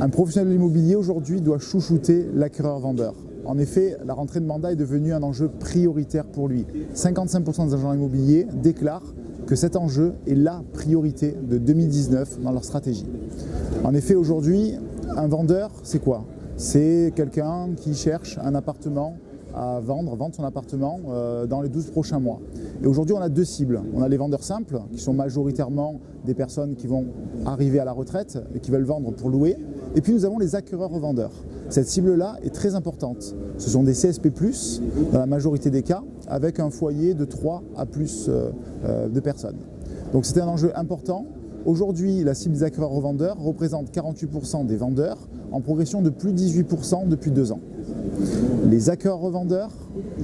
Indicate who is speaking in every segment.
Speaker 1: Un professionnel de l'immobilier aujourd'hui doit chouchouter l'acquéreur-vendeur. En effet, la rentrée de mandat est devenue un enjeu prioritaire pour lui. 55% des agents immobiliers déclarent que cet enjeu est la priorité de 2019 dans leur stratégie. En effet, aujourd'hui, un vendeur, c'est quoi? C'est quelqu'un qui cherche un appartement à vendre son appartement dans les 12 prochains mois. Et aujourd'hui, on a deux cibles. On a les vendeurs simples, qui sont majoritairement des personnes qui vont arriver à la retraite et qui veulent vendre pour louer. Et puis nous avons les acquéreurs-revendeurs. Cette cible-là est très importante. Ce sont des CSP+, dans la majorité des cas, avec un foyer de 3 à plus de personnes. Donc c'est un enjeu important. Aujourd'hui, la cible des acquéreurs-revendeurs représente 48% des vendeurs, en progression de plus de 18% depuis 2 ans. Les acquéreurs-revendeurs,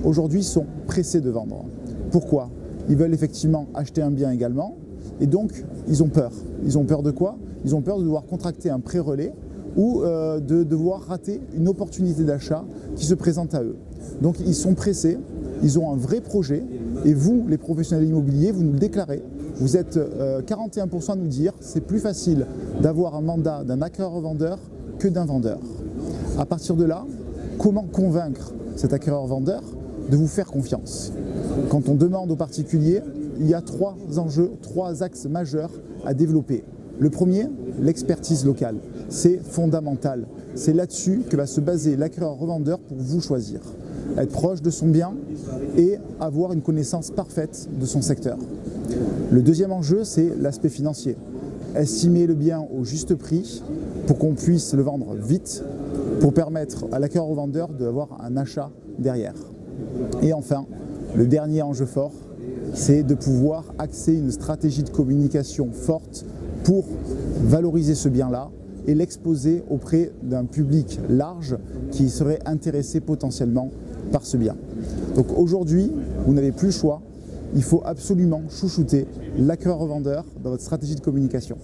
Speaker 1: aujourd'hui, sont pressés de vendre. Pourquoi? Ils veulent effectivement acheter un bien également, et donc ils ont peur. Ils ont peur de quoi? Ils ont peur de devoir contracter un pré-relais ou de devoir rater une opportunité d'achat qui se présente à eux. Donc ils sont pressés, ils ont un vrai projet, et vous, les professionnels immobiliers, vous nous le déclarez. Vous êtes 41% à nous dire que c'est plus facile d'avoir un mandat d'un acquéreur-vendeur que d'un vendeur. À partir de là, comment convaincre cet acquéreur-vendeur de vous faire confiance? Quand on demande aux particuliers, il y a 3 enjeux, 3 axes majeurs à développer. Le premier, l'expertise locale. C'est fondamental. C'est là-dessus que va se baser l'acquéreur-revendeur pour vous choisir. Être proche de son bien et avoir une connaissance parfaite de son secteur. Le deuxième enjeu, c'est l'aspect financier. Estimer le bien au juste prix pour qu'on puisse le vendre vite, pour permettre à l'acquéreur-revendeur d'avoir un achat derrière. Et enfin, le dernier enjeu fort, c'est de pouvoir axer une stratégie de communication forte pour valoriser ce bien-là et l'exposer auprès d'un public large qui serait intéressé potentiellement par ce bien. Donc aujourd'hui, vous n'avez plus le choix, il faut absolument chouchouter l'acquéreur-revendeur dans votre stratégie de communication.